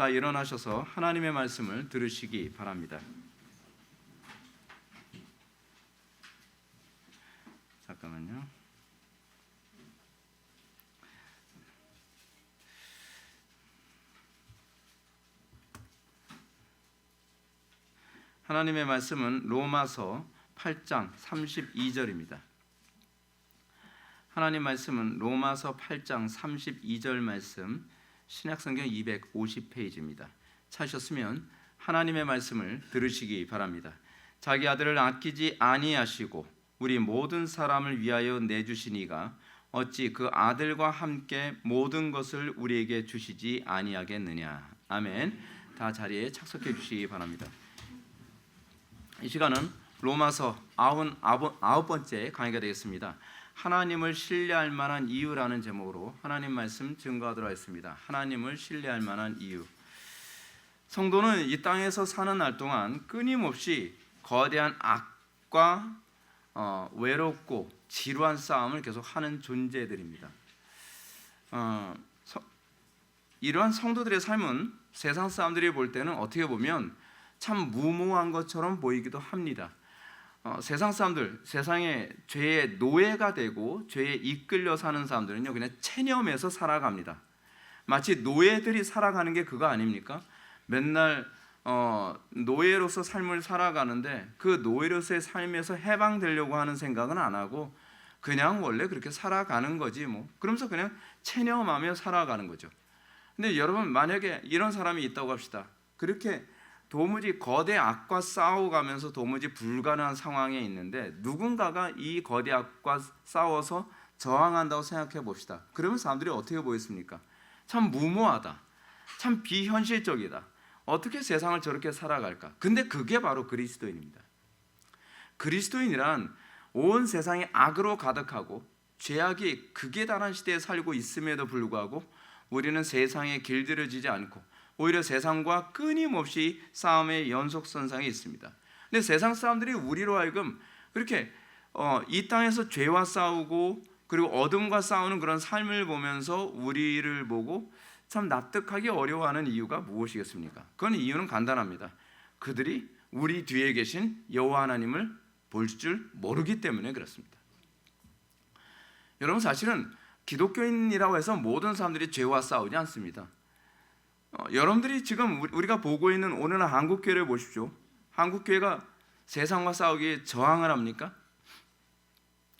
다 일어나셔서 하나님의 말씀을 들으시기 바랍니다. 잠깐만요. 하나님의 말씀은 로마서 8장 32절입니다. 하나님 말씀은 로마서 8장 32절 말씀, 신약성경 250페이지입니다. 찾으셨으면 하나님의 말씀을 들으시기 바랍니다. 자기 아들을 아끼지 아니하시고 우리 모든 사람을 위하여 내주시니가 어찌 그 아들과 함께 모든 것을 우리에게 주시지 아니하겠느냐. 아멘. 다 자리에 착석해 주시기 바랍니다. 이 시간은 로마서 99번째 강의가 되겠습니다. 하나님을 신뢰할 만한 이유라는 제목으로 하나님 말씀 증거하도록 하겠습니다. 하나님을 신뢰할 만한 이유. 성도는 이 땅에서 사는 날 동안 끊임없이 거대한 악과 외롭고 지루한 싸움을 계속하는 존재들입니다. 이러한 성도들의 삶은 세상 사람들이 볼 때는 어떻게 보면 참 무모한 것처럼 보이기도 합니다. 세상 사람들, 세상의 죄의 노예가 되고 죄에 이끌려 사는 사람들은요, 그냥 체념해서 살아갑니다. 마치 노예들이 살아가는 게 그거 아닙니까? 맨날 노예로서 삶을 살아가는데 그 노예로서의 삶에서 해방되려고 하는 생각은 안 하고 그냥 원래 그렇게 살아가는 거지 뭐. 그러면서 그냥 체념하며 살아가는 거죠. 근데 여러분, 만약에 이런 사람이 있다고 합시다. 그렇게 도무지 거대 악과 싸워가면서 도무지 불가능한 상황에 있는데 누군가가 이 거대 악과 싸워서 저항한다고 생각해 봅시다. 그러면 사람들이 어떻게 보였습니까? 참 무모하다, 참 비현실적이다, 어떻게 세상을 저렇게 살아갈까? 근데 그게 바로 그리스도인입니다. 그리스도인이란 온 세상이 악으로 가득하고 죄악이 극에 달한 시대에 살고 있음에도 불구하고 우리는 세상에 길들여지지 않고 오히려 세상과 끊임없이 싸움의 연속선상에 있습니다. 근데 세상 사람들이 우리로 하여금 그렇게 이 땅에서 죄와 싸우고 그리고 어둠과 싸우는 그런 삶을 보면서 우리를 보고 참 납득하기 어려워하는 이유가 무엇이겠습니까? 그건 이유는 간단합니다. 그들이 우리 뒤에 계신 여호와 하나님을 볼 줄 모르기 때문에 그렇습니다. 여러분, 사실은 기독교인이라고 해서 모든 사람들이 죄와 싸우지 않습니다. 여러분들이 지금 우리가 보고 있는 오늘날 한국교회를 보십시오. 한국교회가 세상과 싸우기에 저항을 합니까?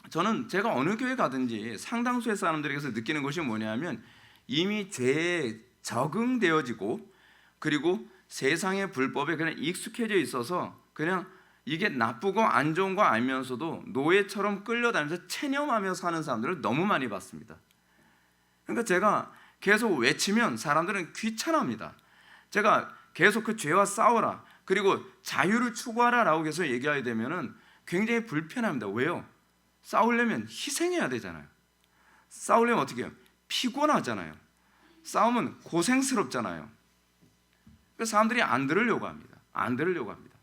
저는 제가 어느 교회 가든지 상당수의 사람들에게서 느끼는 것이 뭐냐면 이미 죄에 적응되어지고 그리고 세상의 불법에 그냥 익숙해져 있어서 그냥 이게 나쁘고 안 좋은 거 알면서도 노예처럼 끌려다니면서 체념하며 사는 사람들을 너무 많이 봤습니다. 그러니까 제가 계속 외치면 사람들은 귀찮아합니다. 제가 계속 그 죄와 싸워라, 그리고 자유를 추구하라 라고 계속 얘기하게 되면 굉장히 불편합니다. 왜요? 싸우려면 희생해야 되잖아요. 싸우려면 어떻게 해요? 피곤하잖아요. 싸우면 고생스럽잖아요. 그래서 사람들이 안 들으려고 합니다. 안 들으려고 합니다.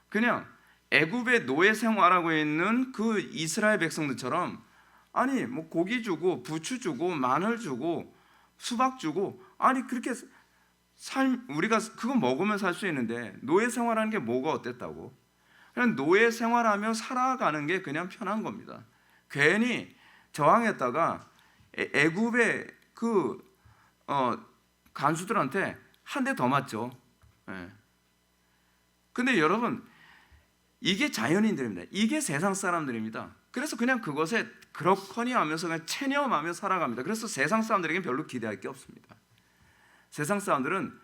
그냥 애굽의 노예 생활하고 있는 그 이스라엘 백성들처럼 아니 뭐 고기 주고 부추 주고 마늘 주고 수박 주고 아니 그렇게 우리가 그거 먹으면 살 수 있는데 노예 생활하는 게 뭐가 어땠다고? 그냥 노예 생활하며 살아가는 게 그냥 편한 겁니다. 괜히 저항했다가 애굽의 그 간수들한테 한 대 더 맞죠. 근데 여러분, 이게 자연인들입니다. 이게 세상 사람들입니다. 그래서 그냥 그것에 그렇거니 하면서 그냥 체념하며 살아갑니다. 그래서 세상 사람들에게는 별로 기대할 게 없습니다. 세상 사람들은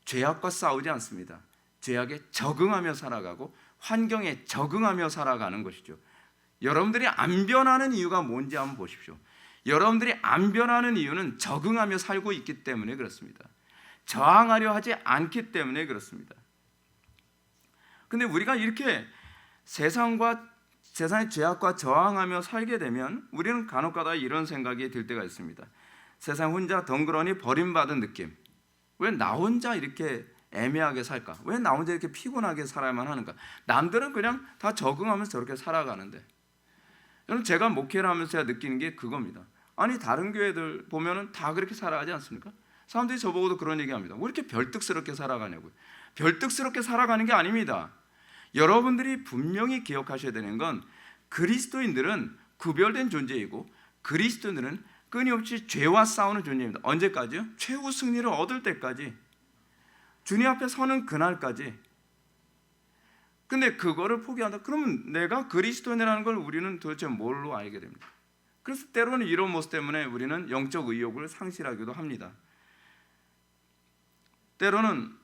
죄악과 싸우지 않습니다. 죄악에 적응하며 살아가고 환경에 적응하며 살아가는 것이죠. 여러분들이 안 변하는 이유가 뭔지 한번 보십시오. 여러분들이 안 변하는 이유는 적응하며 살고 있기 때문에 그렇습니다. 저항하려 하지 않기 때문에 그렇습니다. 근데 우리가 이렇게 세상의 죄악과 저항하며 살게 되면 우리는 간혹가다 이런 생각이 들 때가 있습니다. 세상 혼자 덩그러니 버림받은 느낌. 왜 나 혼자 이렇게 애매하게 살까? 왜 나 혼자 이렇게 피곤하게 살아야만 하는가? 남들은 그냥 다 적응하면서 저렇게 살아가는데. 여러분, 제가 목회를 하면서 제가 느끼는 게 그겁니다. 아니 다른 교회들 보면은 다 그렇게 살아가지 않습니까? 사람들이 저보고도 그런 얘기합니다. 왜 이렇게 별뜩스럽게 살아가냐고요. 별뜩스럽게 살아가는 게 아닙니다. 여러분들이 분명히 기억하셔야 되는 건 그리스도인들은 구별된 존재이고 그리스도인들은 끊임없이 죄와 싸우는 존재입니다. 언제까지요? 최후 승리를 얻을 때까지, 주님 앞에 서는 그날까지. 근데 그거를 포기한다. 그러면 내가 그리스도인이라는 걸 우리는 도대체 뭘로 알게 됩니까? 그래서 때로는 이런 모습 때문에 우리는 영적 의욕을 상실하기도 합니다. 때로는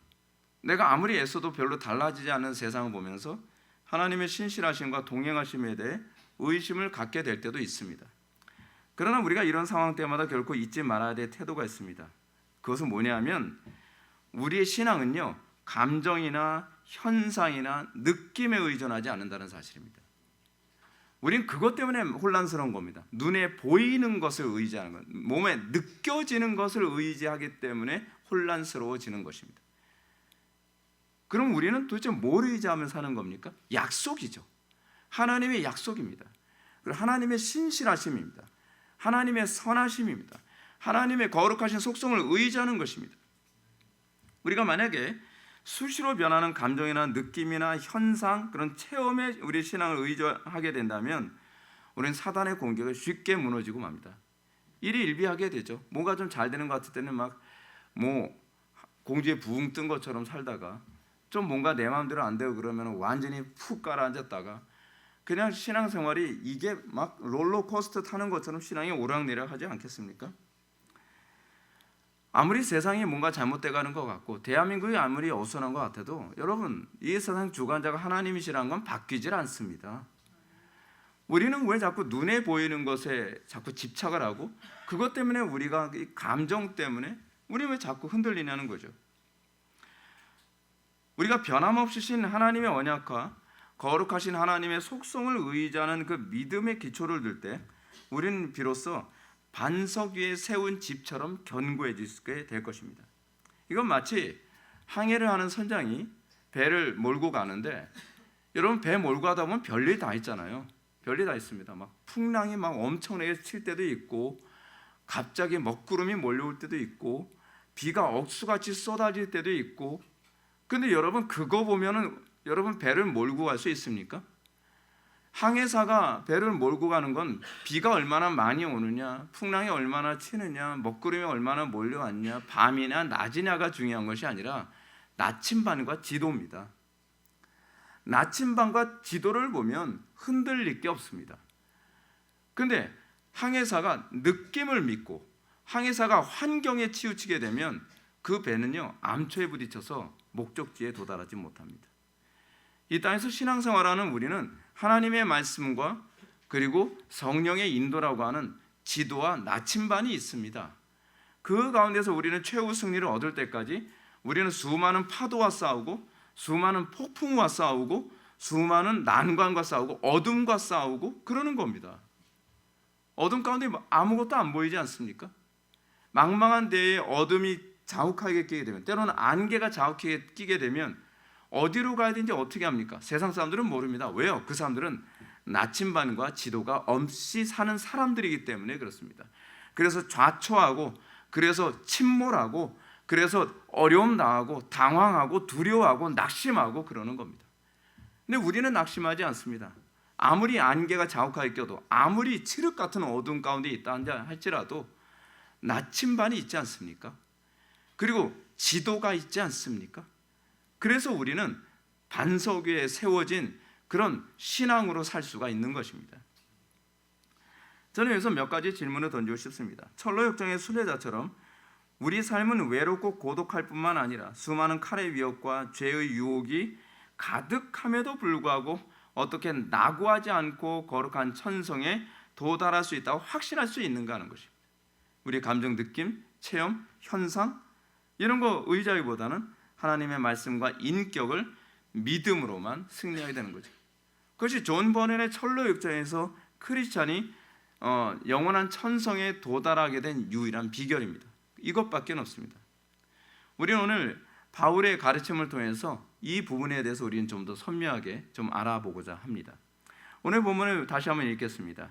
내가 아무리 애써도 별로 달라지지 않는 세상을 보면서 하나님의 신실하심과 동행하심에 대해 의심을 갖게 될 때도 있습니다. 그러나 우리가 이런 상황 때마다 결코 잊지 말아야 될 태도가 있습니다. 그것은 뭐냐면 우리의 신앙은요, 감정이나 현상이나 느낌에 의존하지 않는다는 사실입니다. 우린 그것 때문에 혼란스러운 겁니다. 눈에 보이는 것을 의지하는 것, 몸에 느껴지는 것을 의지하기 때문에 혼란스러워지는 것입니다. 그럼 우리는 도대체 뭘 의지하며 사는 겁니까? 약속이죠. 하나님의 약속입니다. 그리고 하나님의 신실하심입니다. 하나님의 선하심입니다. 하나님의 거룩하신 속성을 의지하는 것입니다. 우리가 만약에 수시로 변하는 감정이나 느낌이나 현상, 그런 체험에 우리 신앙을 의존하게 된다면 우리는 사단의 공격에 쉽게 무너지고 맙니다. 일이 일비하게 되죠. 뭐가 좀 잘 되는 것 같을 때는 막 공주에 부흥 뜬 것처럼 살다가 좀 뭔가 내 마음대로 안 되고 그러면 완전히 푹 가라앉았다가 그냥 신앙생활이 이게 막 롤러코스터 타는 것처럼 신앙이 오락내락 하지 않겠습니까? 아무리 세상이 뭔가 잘못돼가는 것 같고 대한민국이 아무리 어수선한 것 같아도 여러분, 이 세상 주관자가 하나님이시라는 건 바뀌질 않습니다. 우리는 왜 자꾸 눈에 보이는 것에 자꾸 집착을 하고 그것 때문에 우리가 이 감정 때문에 우리 왜 자꾸 흔들리냐는 거죠. 우리가 변함없이 신 하나님의 언약과 거룩하신 하나님의 속성을 의지하는 그 믿음의 기초를 들 때 우리는 비로소 반석 위에 세운 집처럼 견고해지게 될 것입니다. 이건 마치 항해를 하는 선장이 배를 몰고 가는데 여러분, 배 몰고 가다 보면 별일 다 있잖아요. 별일 다 있습니다. 막 풍랑이 막 엄청나게 칠 때도 있고 갑자기 먹구름이 몰려올 때도 있고 비가 억수같이 쏟아질 때도 있고. 근데 여러분, 그거 보면은 여러분 배를 몰고 갈 수 있습니까? 항해사가 배를 몰고 가는 건 비가 얼마나 많이 오느냐, 풍랑이 얼마나 치느냐, 먹구름이 얼마나 몰려왔냐, 밤이냐 낮이냐가 중요한 것이 아니라 나침반과 지도입니다. 나침반과 지도를 보면 흔들릴 게 없습니다. 근데 항해사가 느낌을 믿고 항해사가 환경에 치우치게 되면 그 배는요, 암초에 부딪혀서 목적지에 도달하지 못합니다. 이 땅에서 신앙생활하는 우리는 하나님의 말씀과 그리고 성령의 인도라고 하는 지도와 나침반이 있습니다. 그 가운데서 우리는 최후 승리를 얻을 때까지 우리는 수많은 파도와 싸우고 수많은 폭풍과 싸우고 수많은 난관과 싸우고 어둠과 싸우고 그러는 겁니다. 어둠 가운데 아무것도 안 보이지 않습니까? 망망한 데에 어둠이 자욱하게 끼게 되면, 때로는 안개가 자욱하게 끼게 되면 어디로 가야 되는지 어떻게 합니까? 세상 사람들은 모릅니다. 왜요? 그 사람들은 나침반과 지도가 없이 사는 사람들이기 때문에 그렇습니다. 그래서 좌초하고, 그래서 침몰하고, 그래서 어려움 당하고, 당황하고, 두려워하고, 낙심하고 그러는 겁니다. 근데 우리는 낙심하지 않습니다. 아무리 안개가 자욱하게 껴도, 아무리 칠흑 같은 어둠 가운데 있다 할지라도 나침반이 있지 않습니까? 그리고 지도가 있지 않습니까? 그래서 우리는 반석 위에 세워진 그런 신앙으로 살 수가 있는 것입니다. 저는 여기서 몇 가지 질문을 던지고 싶습니다. 철로역정의 순례자처럼 우리 삶은 외롭고 고독할 뿐만 아니라 수많은 칼의 위협과 죄의 유혹이 가득함에도 불구하고 어떻게 낙오하지 않고 거룩한 천성에 도달할 수 있다고 확신할 수 있는가 하는 것입니다. 우리의 감정, 느낌, 체험, 현상 이런 거 의지하기보다는 하나님의 말씀과 인격을 믿음으로만 승리하게 되는 거죠. 그것이 존 버넨의 철로역정에서 크리스찬이 영원한 천성에 도달하게 된 유일한 비결입니다. 이것밖에 없습니다. 우리는 오늘 바울의 가르침을 통해서 이 부분에 대해서 우리는 좀 더 선명하게 좀 알아보고자 합니다. 오늘 본문을 다시 한번 읽겠습니다.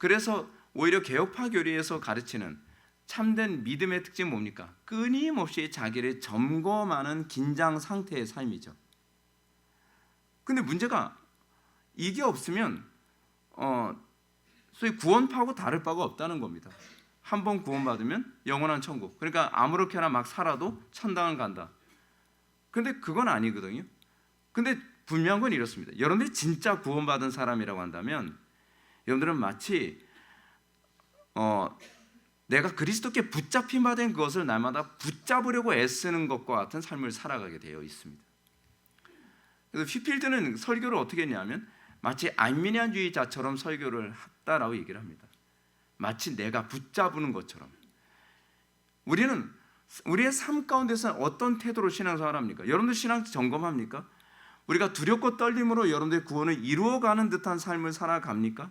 그래서 오히려 개혁파 교리에서 가르치는 참된 믿음의 특징은 뭡니까? 끊임없이 자기를 점검하는 긴장 상태의 삶이죠. 근데 문제가 이게 없으면 소위 구원파하고 다를 바가 없다는 겁니다. 한 번 구원받으면 영원한 천국. 그러니까 아무렇게나 막 살아도 천당을 간다. 근데 그건 아니거든요. 근데 분명한 건 이렇습니다. 여러분들이 진짜 구원받은 사람이라고 한다면 여러분들은 마치 내가 그리스도께 붙잡힌 바 된 그것을 날마다 붙잡으려고 애쓰는 것과 같은 삶을 살아가게 되어 있습니다. 그래서 휘필드는 설교를 어떻게 했냐면 마치 알미니안주의자처럼 설교를 했다라고 얘기를 합니다. 마치 내가 붙잡는 것처럼. 우리는 우리의 삶 가운데서는 어떤 태도로 신앙생활을 합니까? 여러분들 신앙 점검합니까? 우리가 두렵고 떨림으로 여러분들의 구원을 이루어가는 듯한 삶을 살아갑니까?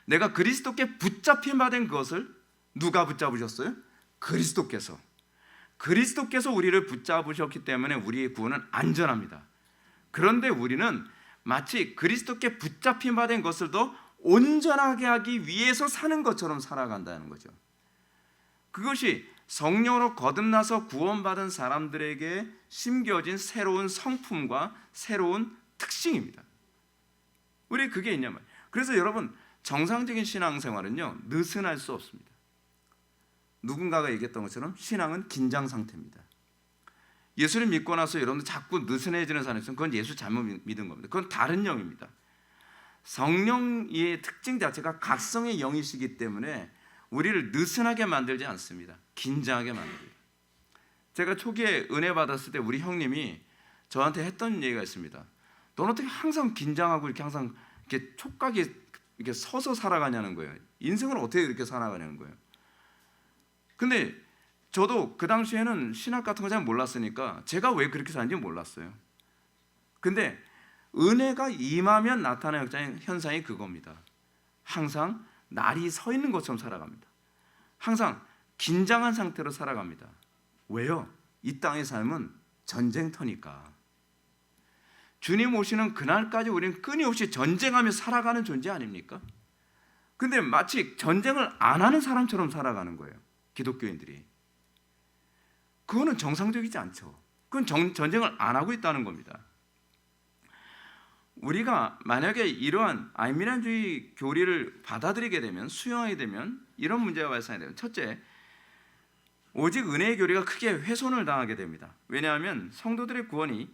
내가 그리스도께 붙잡힌 바 된 그것을 누가 붙잡으셨어요? 그리스도께서 우리를 붙잡으셨기 때문에 우리의 구원은 안전합니다. 그런데 우리는 마치 그리스도께 붙잡힌 바 된 것을 더 온전하게 하기 위해서 사는 것처럼 살아간다는 거죠. 그것이 성령으로 거듭나서 구원받은 사람들에게 심겨진 새로운 성품과 새로운 특징입니다. 우리 그게 있냐 말이에요. 그래서 여러분 정상적인 신앙생활은요 느슨할 수 없습니다. 누군가가 얘기했던 것처럼 신앙은 긴장 상태입니다. 예수를 믿고 나서 여러분들 자꾸 느슨해지는 사람이 있으면 그건 예수 잘못 믿은 겁니다. 그건 다른 영입니다. 성령의 특징 자체가 각성의 영이시기 때문에 우리를 느슨하게 만들지 않습니다. 긴장하게 만듭니다. 제가 초기에 은혜 받았을 때 우리 형님이 저한테 했던 얘기가 있습니다. 넌 어떻게 항상 긴장하고 이렇게 항상 이렇게 촉각이 이렇게 서서 살아가냐는 거예요. 인생을 어떻게 이렇게 살아가냐는 거예요. 근데 저도 그 당시에는 신학 같은 거 잘 몰랐으니까 제가 왜 그렇게 사는지 몰랐어요. 근데 은혜가 임하면 나타나는 현상이 그겁니다. 항상 날이 서 있는 것처럼 살아갑니다. 항상 긴장한 상태로 살아갑니다. 왜요? 이 땅의 삶은 전쟁터니까. 주님 오시는 그날까지 우리는 끊임없이 전쟁하며 살아가는 존재 아닙니까? 근데 마치 전쟁을 안 하는 사람처럼 살아가는 거예요. 기독교인들이. 그거는 정상적이지 않죠. 그건 전쟁을 안 하고 있다는 겁니다. 우리가 만약에 이러한 알미니안주의 교리를 받아들이게 되면, 수용하게 되면 이런 문제가 발생하게 됩니다. 첫째, 오직 은혜의 교리가 크게 훼손을 당하게 됩니다. 왜냐하면 성도들의 구원이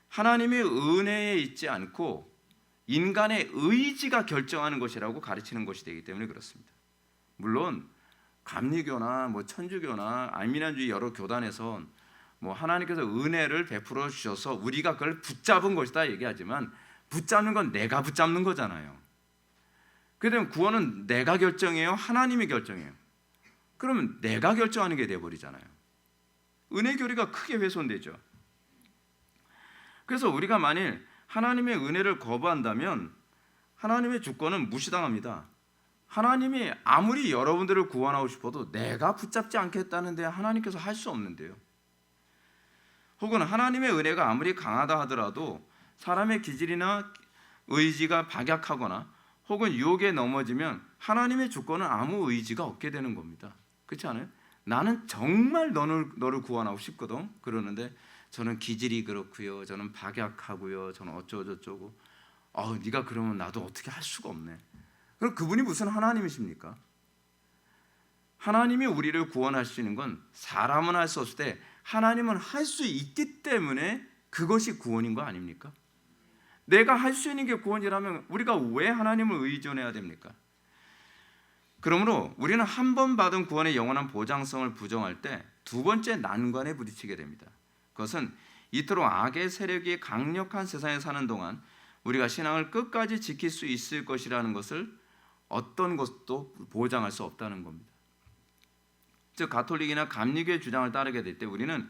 하나님의 은혜에 있지 않고 인간의 의지가 결정하는 것이라고 가르치는 것이 되기 때문에 그렇습니다. 물론 감리교나 천주교나 알미니안주의 여러 교단에서 하나님께서 은혜를 베풀어 주셔서 우리가 그걸 붙잡은 것이다 얘기하지만 붙잡는 건 내가 붙잡는 거잖아요. 그러면 구원은 내가 결정해요? 하나님이 결정해요? 그러면 내가 결정하는 게 돼버리잖아요. 은혜 교리가 크게 훼손되죠. 그래서 우리가 만일 하나님의 은혜를 거부한다면 하나님의 주권은 무시당합니다. 하나님이 아무리 여러분들을 구원하고 싶어도 내가 붙잡지 않겠다는데 하나님께서 할 수 없는데요. 혹은 하나님의 은혜가 아무리 강하다 하더라도 사람의 기질이나 의지가 박약하거나 혹은 유혹에 넘어지면 하나님의 주권은 아무 의지가 없게 되는 겁니다. 그렇지 않아요? 나는 정말 너를 구원하고 싶거든. 그러는데 저는 기질이 그렇고요. 저는 박약하고요. 저는 어쩌고저쩌고. 네가 그러면 나도 어떻게 할 수가 없네. 그럼 그분이 무슨 하나님이십니까? 하나님이 우리를 구원하시는 건 사람은 할 수 없을 때 하나님은 할 수 있기 때문에 그것이 구원인 거 아닙니까? 내가 할 수 있는 게 구원이라면 우리가 왜 하나님을 의존해야 됩니까? 그러므로 우리는 한 번 받은 구원의 영원한 보장성을 부정할 때 두 번째 난관에 부딪히게 됩니다. 그것은 이토록 악의 세력이 강력한 세상에 사는 동안 우리가 신앙을 끝까지 지킬 수 있을 것이라는 것을 어떤 것도 보장할 수 없다는 겁니다. 즉 가톨릭이나 감리교의 주장을 따르게 될 때 우리는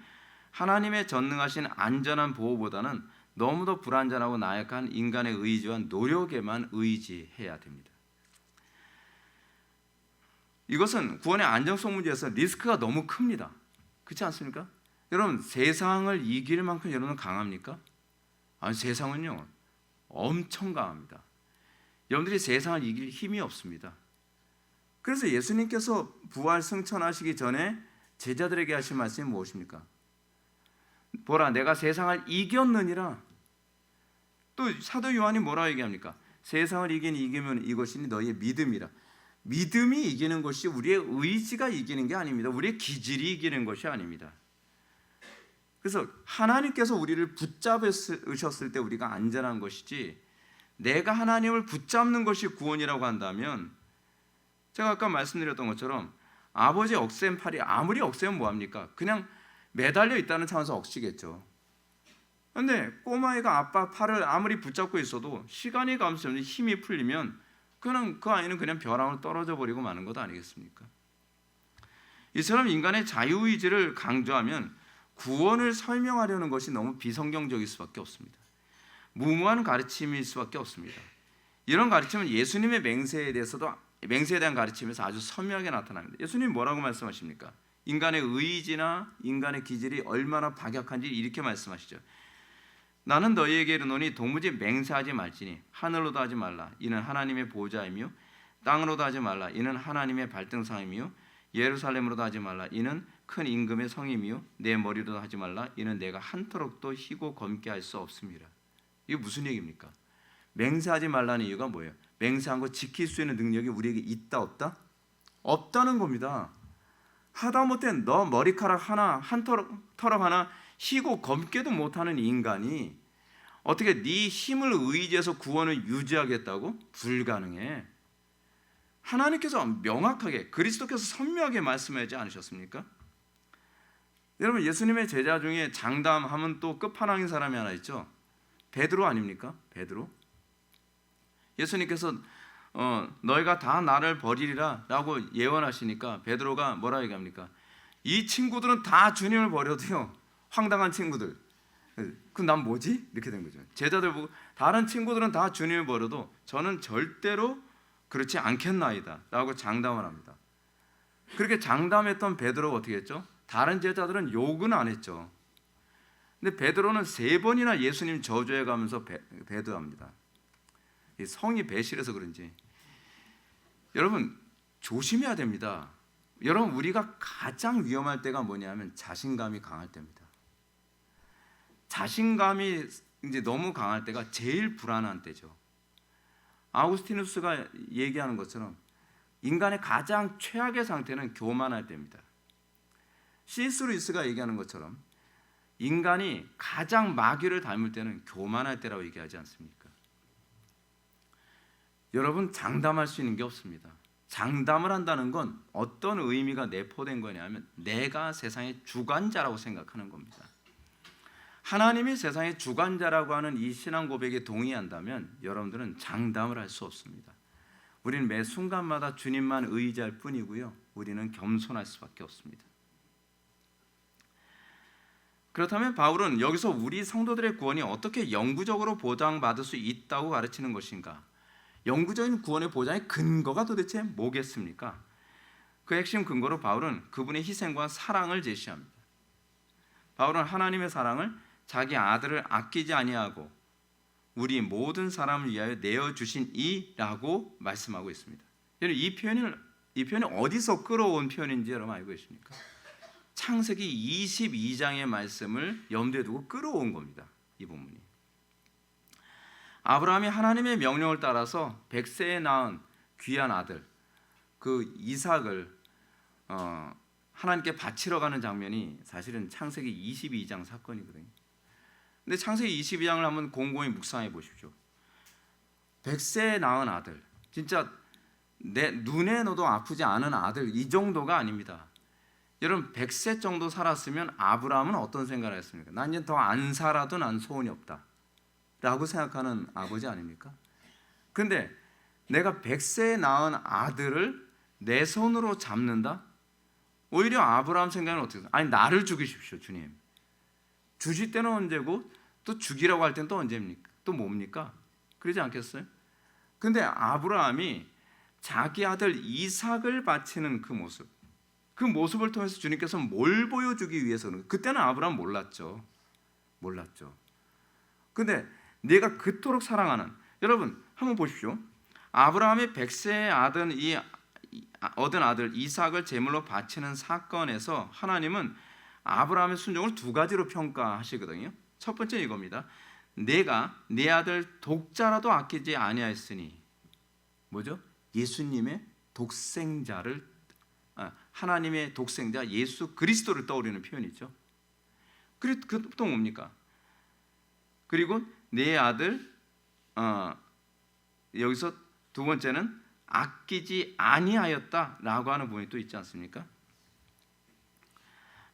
하나님의 전능하신 안전한 보호보다는 너무도 불안전하고 나약한 인간의 의지와 노력에만 의지해야 됩니다. 이것은 구원의 안정성 문제에서 리스크가 너무 큽니다. 그렇지 않습니까? 여러분 세상을 이길 만큼 여러분은 강합니까? 아니 세상은요 엄청 강합니다. 여러분들이 세상을 이길 힘이 없습니다. 그래서 예수님께서 부활 승천하시기 전에 제자들에게 하신 말씀이 무엇입니까? 보라, 내가 세상을 이겼느니라. 또 사도 요한이 뭐라 얘기합니까? 세상을 이기면 이것이 너희의 믿음이라. 믿음이 이기는 것이 우리의 의지가 이기는 게 아닙니다. 우리의 기질이 이기는 것이 아닙니다. 그래서 하나님께서 우리를 붙잡으셨을 때 우리가 안전한 것이지, 내가 하나님을 붙잡는 것이 구원이라고 한다면, 제가 아까 말씀드렸던 것처럼 아버지의 억센 팔이 아무리 억세면 뭐합니까? 그냥 매달려 있다는 차원에서 억시겠죠. 그런데 꼬마아이가 아빠 팔을 아무리 붙잡고 있어도 시간이 가면서 힘이 풀리면 그냥 그 아이는 그냥 벼랑으로 떨어져 버리고 마는 것 아니겠습니까? 이처럼 인간의 자유의지를 강조하면 구원을 설명하려는 것이 너무 비성경적일 수밖에 없습니다. 무모한 가르침일 수밖에 없습니다. 이런 가르침은 예수님의 맹세에 대한 가르침에서 아주 선명하게 나타납니다. 예수님이 뭐라고 말씀하십니까? 인간의 의지나 인간의 기질이 얼마나 박약한지 이렇게 말씀하시죠. 나는 너희에게 이르노니 도무지 맹세하지 말지니 하늘로도 하지 말라 이는 하나님의 보호자이며 땅으로도 하지 말라 이는 하나님의 발등상이며 예루살렘으로도 하지 말라 이는 큰 임금의 성이며 내 머리로도 하지 말라 이는 내가 한터럭도 희고 검게 할 수 없습니다. 이게 무슨 얘기입니까? 맹세하지 말라는 이유가 뭐예요? 맹세한 거 지킬 수 있는 능력이 우리에게 있다 없다? 없다는 겁니다. 하다못해 너 머리카락 하나 한 터럭 하나 희고 검게도 못하는 인간이 어떻게 네 힘을 의지해서 구원을 유지하겠다고? 불가능해. 하나님께서 명확하게 그리스도께서 선명하게 말씀하지 않으셨습니까? 여러분, 예수님의 제자 중에 장담하면 또 끝판왕인 사람이 하나 있죠. 베드로 아닙니까? 베드로. 예수님께서 너희가 다 나를 버리리라 라고 예언하시니까 베드로가 뭐라 얘기합니까? 이 친구들은 다 주님을 버려도요, 황당한 친구들, 그럼 난 뭐지? 이렇게 된 거죠. 제자들 보고 다른 친구들은 다 주님을 버려도 저는 절대로 그렇지 않겠나이다 라고 장담을 합니다. 그렇게 장담했던 베드로가 어떻게 했죠? 다른 제자들은 욕은 안 했죠. 근데 베드로는 3번이나 예수님 저주해 가면서 배도합니다. 성이 배실해서 그런지 여러분 조심해야 됩니다. 여러분, 우리가 가장 위험할 때가 뭐냐면 자신감이 강할 때입니다. 자신감이 이제 너무 강할 때가 제일 불안한 때죠. 아우구스티누스가 얘기하는 것처럼 인간의 가장 최악의 상태는 교만할 때입니다. C.S. 루이스가 얘기하는 것처럼 인간이 가장 마귀를 닮을 때는 교만할 때라고 얘기하지 않습니까? 여러분, 장담할 수 있는 게 없습니다. 장담을 한다는 건 어떤 의미가 내포된 거냐면 내가 세상의 주관자라고 생각하는 겁니다. 하나님이 세상의 주관자라고 하는 이 신앙 고백에 동의한다면 여러분들은 장담을 할 수 없습니다. 우리는 매 순간마다 주님만 의지할 뿐이고요, 우리는 겸손할 수밖에 없습니다. 그렇다면 바울은 여기서 우리 성도들의 구원이 어떻게 영구적으로 보장받을 수 있다고 가르치는 것인가? 영구적인 구원의 보장의 근거가 도대체 뭐겠습니까? 그 핵심 근거로 바울은 그분의 희생과 사랑을 제시합니다. 바울은 하나님의 사랑을 자기 아들을 아끼지 아니하고 우리 모든 사람을 위하여 내어주신 이라고 말씀하고 있습니다. 이 표현이 어디서 끌어온 표현인지 여러분 알고 계십니까? 창세기 22장의 말씀을 염두에 두고 끌어온 겁니다. 이 본문이. 아브라함이 하나님의 명령을 따라서 100세에 낳은 귀한 아들 그 이삭을 하나님께 바치러 가는 장면이 사실은 창세기 22장 사건이거든요. 근데 창세기 22장을 한번 곰곰이 묵상해 보십시오. 100세에 낳은 아들, 진짜 내 눈에 넣어도 아프지 않은 아들, 이 정도가 아닙니다. 여러분, 100세 정도 살았으면 아브라함은 어떤 생각을 했습니까? 난 이제 더 안 살아도 난 소원이 없다 라고 생각하는 아버지 아닙니까? 근데 내가 100세에 낳은 아들을 내 손으로 잡는다? 오히려 아브라함 생각은 어떻게 해요? 아니, 나를 죽이십시오, 주님. 주실 때는 언제고 또 죽이라고 할 때는 또 언제입니까? 또 뭡니까? 그러지 않겠어요? 근데 아브라함이 자기 아들 이삭을 바치는 그 모습을 통해서 주님께서 뭘 보여주기 위해서는, 그때는 아브라함 몰랐죠. 근데 내가 그토록 사랑하는, 여러분 한번 보십시오. 아브라함의 100세의 아들 이 얻은 아들 이삭을 제물로 바치는 사건에서 하나님은 아브라함의 순종을 두 가지로 평가하시거든요. 첫 번째는 이겁니다. 내가 내 아들 독자라도 아끼지 아니하였으니, 뭐죠? 예수님의 독생자를, 하나님의 독생자 예수 그리스도를 떠올리는 표현이죠. 그리고 또 뭡니까? 그리고 내 아들, 여기서 두 번째는 아끼지 아니하였다라고 하는 부분이 또 있지 않습니까?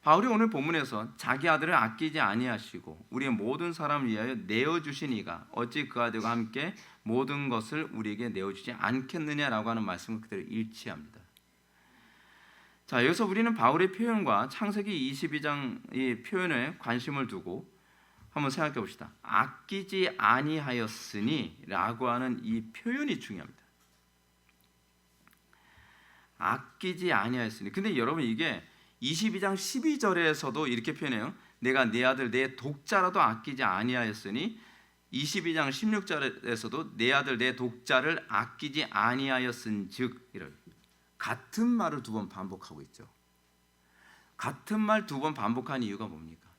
바울이 오늘 본문에서 자기 아들을 아끼지 아니하시고 우리의 모든 사람을 위하여 내어주신 이가 어찌 그 아들과 함께 모든 것을 우리에게 내어주지 않겠느냐라고 하는 말씀을 그대로 일치합니다. 자, 여기서 우리는 바울의 표현과 창세기 22장의 표현에 관심을 두고 한번 생각해 봅시다. 아끼지 아니하였으니 라고 하는 이 표현이 중요합니다. 아끼지 아니하였으니. 근데 여러분, 이게 22장 12절에서도 이렇게 표현해요. 내가 내 아들 내 독자라도 아끼지 아니하였으니, 22장 16절에서도 내 아들 내 독자를 아끼지 아니하였은즉, 이런 같은 말을 두 번 반복하고 있죠. 같은 말 두 번 반복한 이유가 뭡니까?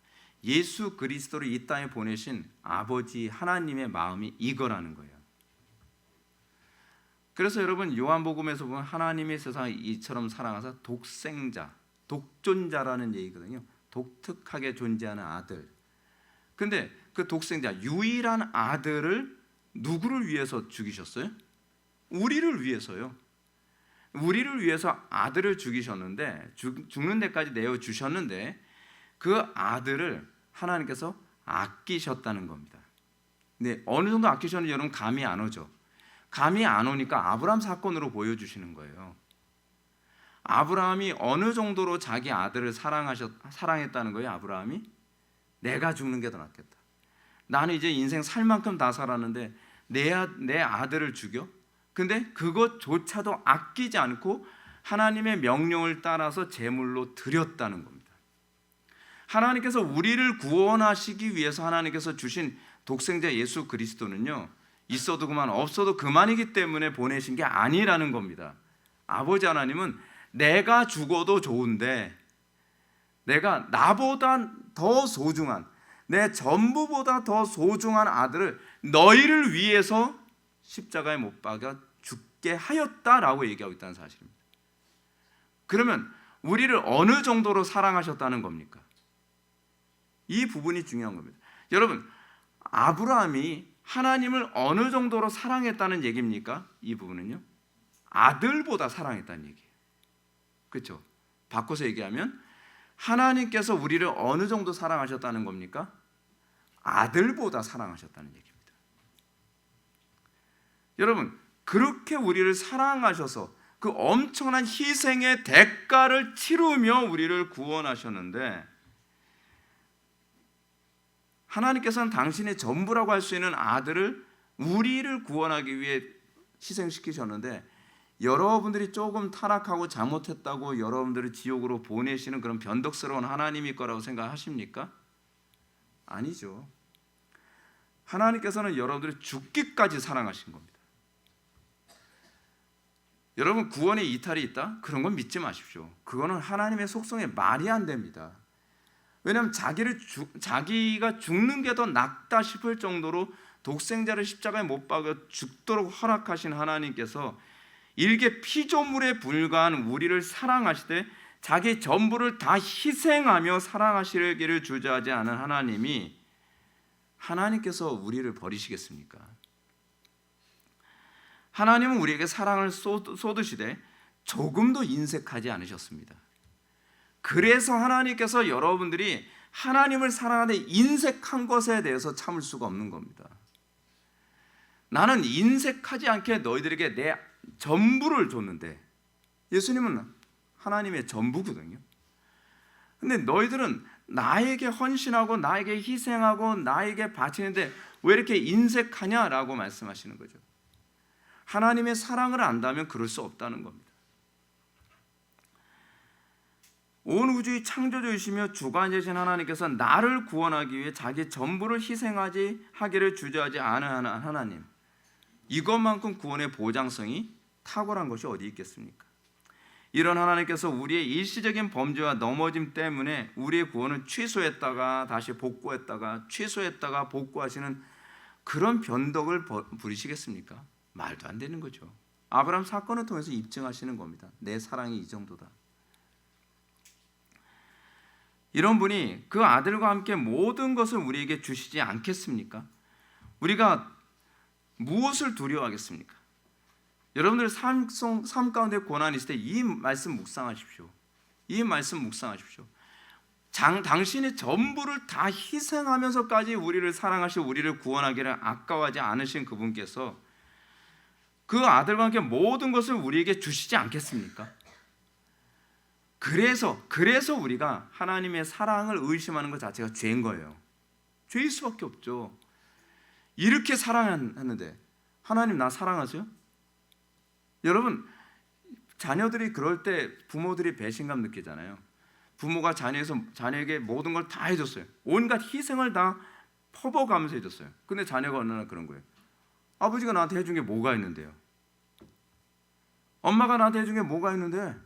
예수 그리스도를 이 땅에 보내신 아버지 하나님의 마음이 이거라는 거예요. 그래서 여러분, 요한복음에서 보면 하나님의 세상을 이처럼 사랑하사 독생자, 독존자라는 얘기거든요. 독특하게 존재하는 아들. 근데 그 독생자, 유일한 아들을 누구를 위해서 죽이셨어요? 우리를 위해서요. 우리를 위해서 아들을 죽이셨는데, 죽는 데까지 내어주셨는데, 그 아들을 하나님께서 아끼셨다는 겁니다. 근데 어느 정도 아끼셨는지 여러분 감이 안 오죠? 감이 안 오니까 아브라함 사건으로 보여주시는 거예요. 아브라함이 어느 정도로 자기 아들을 사랑했다는 거예요. 아브라함이 내가 죽는 게 더 낫겠다. 나는 이제 인생 살 만큼 다 살았는데 내 아들을 죽여? 근데 그것조차도 아끼지 않고 하나님의 명령을 따라서 제물로 드렸다는 겁니다. 하나님께서 우리를 구원하시기 위해서 하나님께서 주신 독생자 예수 그리스도는요, 있어도 그만 없어도 그만이기 때문에 보내신 게 아니라는 겁니다. 아버지 하나님은 내가 죽어도 좋은데, 내가 나보다 더 소중한, 내 전부보다 더 소중한 아들을 너희를 위해서 십자가에 못 박아 죽게 하였다라고 얘기하고 있다는 사실입니다. 그러면 우리를 어느 정도로 사랑하셨다는 겁니까? 이 부분이 중요한 겁니다. 여러분, 아브라함이 하나님을 어느 정도로 사랑했다는 얘기입니까? 이 부분은요, 아들보다 사랑했다는 얘기예요. 그렇죠? 바꿔서 얘기하면 하나님께서 우리를 어느 정도 사랑하셨다는 겁니까? 아들보다 사랑하셨다는 얘기입니다. 여러분, 그렇게 우리를 사랑하셔서 그 엄청난 희생의 대가를 치르며 우리를 구원하셨는데, 하나님께서는 당신의 전부라고 할 수 있는 아들을 우리를 구원하기 위해 희생시키셨는데, 여러분들이 조금 타락하고 잘못했다고 여러분들을 지옥으로 보내시는 그런 변덕스러운 하나님일 거라고 생각하십니까? 아니죠. 하나님께서는 여러분들을 죽기까지 사랑하신 겁니다. 여러분, 구원에 이탈이 있다? 그런 건 믿지 마십시오. 그거는 하나님의 속성에 말이 안 됩니다. 왜냐하면 자기가 죽는 게 더 낫다 싶을 정도로 독생자를 십자가에 못 박아 죽도록 허락하신 하나님께서 일개 피조물에 불과한 우리를 사랑하시되 자기 전부를 다 희생하며 사랑하시기를 주저하지 않은 하나님께서 우리를 버리시겠습니까? 하나님은 우리에게 사랑을 쏟으시되 조금도 인색하지 않으셨습니다. 그래서 하나님께서 여러분들이 하나님을 사랑하되 인색한 것에 대해서 참을 수가 없는 겁니다. 나는 인색하지 않게 너희들에게 내 전부를 줬는데, 예수님은 하나님의 전부거든요. 근데 너희들은 나에게 헌신하고 나에게 희생하고 나에게 바치는데 왜 이렇게 인색하냐라고 말씀하시는 거죠. 하나님의 사랑을 안다면 그럴 수 없다는 겁니다. 온 우주의 창조주이시며 주관자이신 하나님께서 나를 구원하기 위해 자기 전부를 하기를 주저하지 않은 하나님, 이것만큼 구원의 보장성이 탁월한 것이 어디 있겠습니까? 이런 하나님께서 우리의 일시적인 범죄와 넘어짐 때문에 우리의 구원을 취소했다가 다시 복구했다가 취소했다가 복구하시는 그런 변덕을 부리시겠습니까? 말도 안 되는 거죠. 아브라함 사건을 통해서 입증하시는 겁니다. 내 사랑이 이 정도다. 이런 분이 그 아들과 함께 모든 것을 우리에게 주시지 않겠습니까? 우리가 무엇을 두려워하겠습니까? 여러분들 삶 가운데 고난이 있을 때 이 말씀 묵상하십시오. 이 말씀 묵상하십시오. 당신의 전부를 다 희생하면서까지 우리를 사랑하시고 우리를 구원하기를 아까워하지 않으신 그분께서 그 아들과 함께 모든 것을 우리에게 주시지 않겠습니까? 그래서 우리가 하나님의 사랑을 의심하는 것 자체가 죄인 거예요. 죄일 수밖에 없죠. 이렇게 사랑하는데 하나님 나 사랑하세요? 여러분, 자녀들이 그럴 때 부모들이 배신감 느끼잖아요. 부모가 자녀에게 모든 걸 다 해줬어요. 온갖 희생을 다 퍼부어가면서 해줬어요. 근데 자녀가 어느 날 그런 거예요. 아버지가 나한테 해준 게 뭐가 있는데요? 엄마가 나한테 해준 게 뭐가 있는데?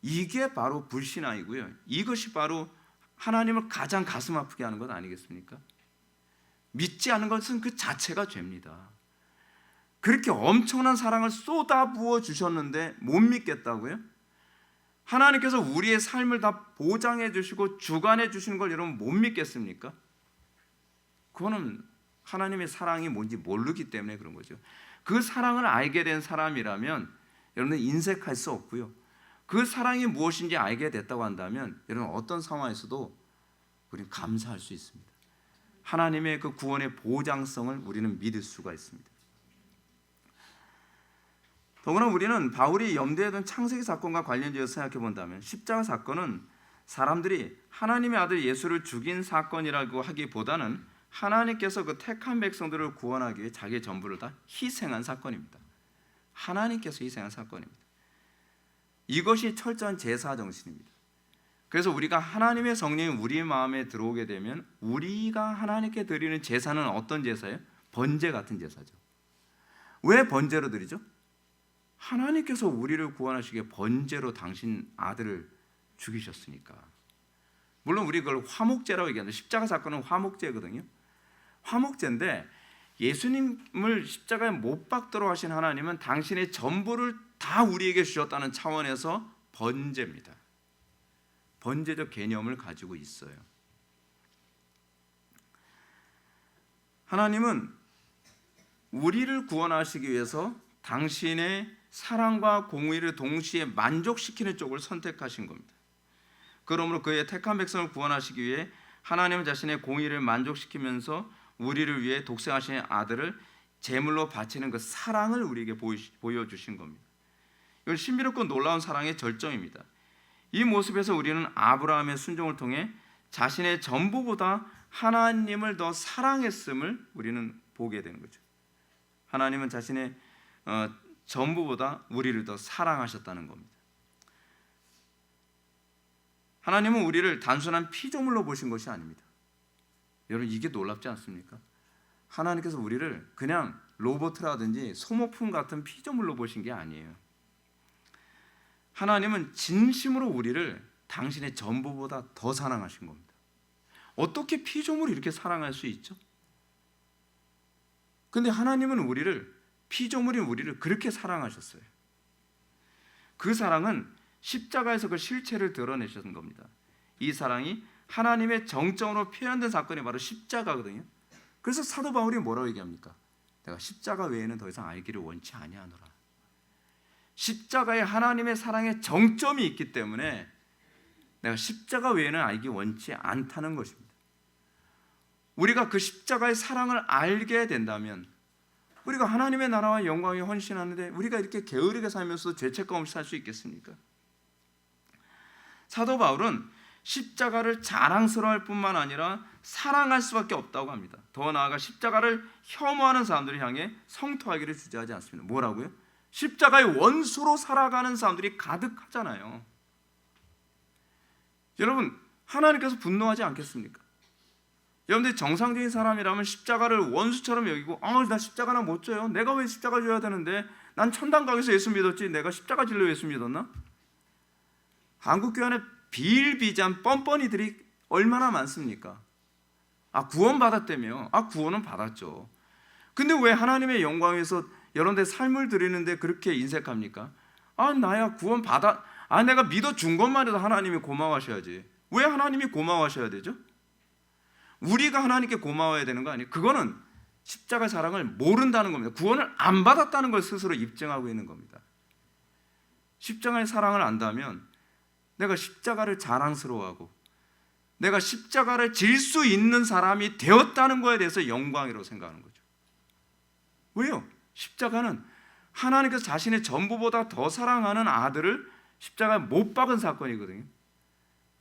이게 바로 불신앙이고요. 이것이 바로 하나님을 가장 가슴 아프게 하는 것 아니겠습니까? 믿지 않는 것은 그 자체가 죄입니다. 그렇게 엄청난 사랑을 쏟아부어 주셨는데 못 믿겠다고요? 하나님께서 우리의 삶을 다 보장해 주시고 주관해 주시는 걸 여러분 못 믿겠습니까? 그거는 하나님의 사랑이 뭔지 모르기 때문에 그런 거죠. 그 사랑을 알게 된 사람이라면 여러분은 인색할 수 없고요. 그 사랑이 무엇인지 알게 됐다고 한다면 여러분 어떤 상황에서도 우리는 감사할 수 있습니다. 하나님의 그 구원의 보장성을 우리는 믿을 수가 있습니다. 더구나 우리는 바울이 염두에 둔 창세기 사건과 관련지어서 생각해 본다면 십자가 사건은 사람들이 하나님의 아들 예수를 죽인 사건이라고 하기보다는 하나님께서 그 택한 백성들을 구원하기 위해 자기의 전부를 다 희생한 사건입니다. 하나님께서 희생한 사건입니다. 이것이 철저한 제사 정신입니다. 그래서 우리가 하나님의 성령이 우리 마음에 들어오게 되면 우리가 하나님께 드리는 제사는 어떤 제사예요? 번제 같은 제사죠. 왜 번제로 드리죠? 하나님께서 우리를 구원하시기에 번제로 당신 아들을 죽이셨으니까. 물론 우리 그걸 화목제라고 얘기하는데 십자가 사건은 화목제거든요. 화목제인데 예수님을 십자가에 못 박도록 하신 하나님은 당신의 전부를 다 우리에게 주셨다는 차원에서 번제입니다. 번제적 개념을 가지고 있어요. 하나님은 우리를 구원하시기 위해서 당신의 사랑과 공의를 동시에 만족시키는 쪽을 선택하신 겁니다. 그러므로 그의 택한 백성을 구원하시기 위해 하나님은 자신의 공의를 만족시키면서 우리를 위해 독생하신 아들을 제물로 바치는 그 사랑을 우리에게 보여주신 겁니다. 이건 신비롭고 놀라운 사랑의 절정입니다. 이 모습에서 우리는 아브라함의 순종을 통해 자신의 전부보다 하나님을 더 사랑했음을 우리는 보게 되는 거죠. 하나님은 자신의 전부보다 우리를 더 사랑하셨다는 겁니다. 하나님은 우리를 단순한 피조물로 보신 것이 아닙니다. 여러분 이게 놀랍지 않습니까? 하나님께서 우리를 그냥 로봇이라든지 소모품 같은 피조물로 보신 게 아니에요. 하나님은 진심으로 우리를 당신의 전부보다 더 사랑하신 겁니다. 어떻게 피조물을 이렇게 사랑할 수 있죠? 근데 하나님은 피조물인 우리를 그렇게 사랑하셨어요. 그 사랑은 십자가에서 그 실체를 드러내셨던 겁니다. 이 사랑이 하나님의 정점으로 표현된 사건이 바로 십자가거든요. 그래서 사도 바울이 뭐라고 얘기합니까? 내가 십자가 외에는 더 이상 알기를 원치 아니하노라. 십자가에 하나님의 사랑의 정점이 있기 때문에 내가 십자가 외에는 알기 원치 않다는 것입니다. 우리가 그 십자가의 사랑을 알게 된다면 우리가 하나님의 나라와 영광에 헌신하는데 우리가 이렇게 게으르게 살면서 죄책감 없이 살 수 있겠습니까? 사도 바울은 십자가를 자랑스러워할 뿐만 아니라 사랑할 수밖에 없다고 합니다. 더 나아가 십자가를 혐오하는 사람들을 향해 성토하기를 주저하지 않습니다. 뭐라고요? 십자가의 원수로 살아가는 사람들이 가득하잖아요. 여러분 하나님께서 분노하지 않겠습니까? 여러분들이 정상적인 사람이라면 십자가를 원수처럼 여기고 나 십자가나 못 져요. 내가 왜 십자가 줘야 되는데 난 천당 가기 위해서 예수 믿었지 내가 십자가 지려 예수 믿었나? 한국교회 안에 비일비재한 뻔뻔이들이 얼마나 많습니까? 구원 받았다며. 구원은 받았죠. 근데 왜 하나님의 영광 위해서 여러 데 삶을 드리는데 그렇게 인색합니까? 나야 구원 받아. 내가 믿어준 것만 해도 하나님이 고마워하셔야지. 왜 하나님이 고마워하셔야 되죠? 우리가 하나님께 고마워해야 되는 거 아니에요? 그거는 십자가 사랑을 모른다는 겁니다. 구원을 안 받았다는 걸 스스로 입증하고 있는 겁니다. 십자가의 사랑을 안다면 내가 십자가를 자랑스러워하고 내가 십자가를 질 수 있는 사람이 되었다는 거에 대해서 영광이라고 생각하는 거죠. 왜요? 십자가는 하나님께서 자신의 전부보다 더 사랑하는 아들을 십자가에 못 박은 사건이거든요.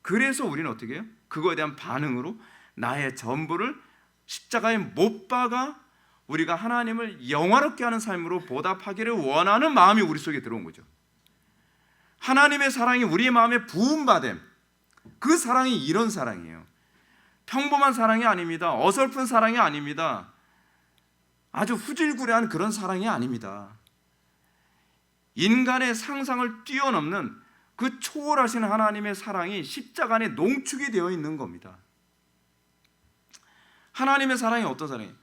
그래서 우리는 어떻게 해요? 그거에 대한 반응으로 나의 전부를 십자가에 못 박아 우리가 하나님을 영화롭게 하는 삶으로 보답하기를 원하는 마음이 우리 속에 들어온 거죠. 하나님의 사랑이 우리의 마음에 부음받음, 그 사랑이 이런 사랑이에요. 평범한 사랑이 아닙니다. 어설픈 사랑이 아닙니다. 아주 후질구레한 그런 사랑이 아닙니다. 인간의 상상을 뛰어넘는 그 초월하신 하나님의 사랑이 십자가 안에 농축이 되어 있는 겁니다. 하나님의 사랑이 어떤 사랑이에요?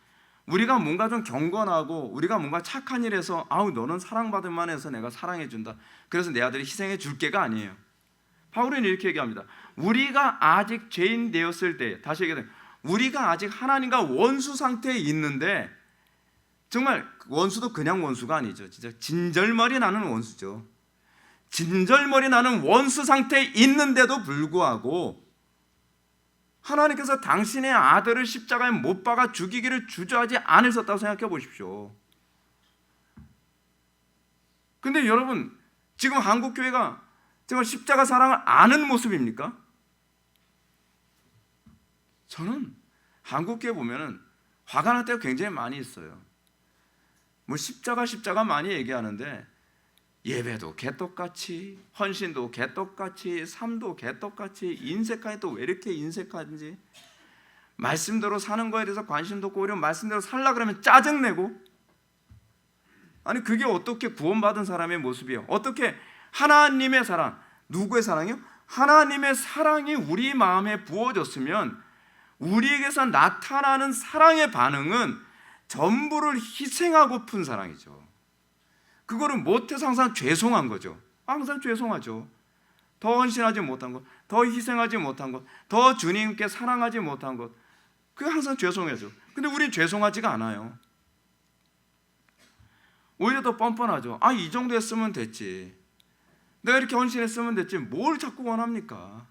우리가 뭔가 좀 경건하고 우리가 뭔가 착한 일해서 너는 사랑받을 만해서 내가 사랑해준다, 그래서 내 아들이 희생해 줄게가 아니에요. 바울은 이렇게 얘기합니다. 우리가 아직 죄인 되었을 때, 다시 얘기하면 우리가 아직 하나님과 원수 상태에 있는데, 정말 원수도 그냥 원수가 아니죠. 진짜 진절머리 나는 원수죠. 진절머리 나는 원수 상태에 있는데도 불구하고 하나님께서 당신의 아들을 십자가에 못 박아 죽이기를 주저하지 않으셨다고 생각해 보십시오. 근데 여러분, 지금 한국교회가 정말 십자가 사랑을 아는 모습입니까? 저는 한국교회 보면은 화가 날 때가 굉장히 많이 있어요. 십자가 많이 얘기하는데 예배도 개떡같이, 헌신도 개떡같이, 삶도 개떡같이, 인색하게 또 왜 이렇게 인색한지, 말씀대로 사는 거에 대해서 관심도 없고 오히려 말씀대로 살라 그러면 짜증내고, 그게 어떻게 구원받은 사람의 모습이에요? 어떻게 하나님의 사랑, 누구의 사랑이요? 하나님의 사랑이 우리 마음에 부어졌으면 우리에게서 나타나는 사랑의 반응은 전부를 희생하고픈 사랑이죠. 그거를 못해서 항상 죄송한 거죠. 항상 죄송하죠. 더 헌신하지 못한 것, 더 희생하지 못한 것, 더 주님께 사랑하지 못한 것, 그게 항상 죄송하죠. 근데 우린 죄송하지가 않아요. 오히려 더 뻔뻔하죠. 이 정도 했으면 됐지, 내가 이렇게 헌신했으면 됐지, 뭘 자꾸 원합니까?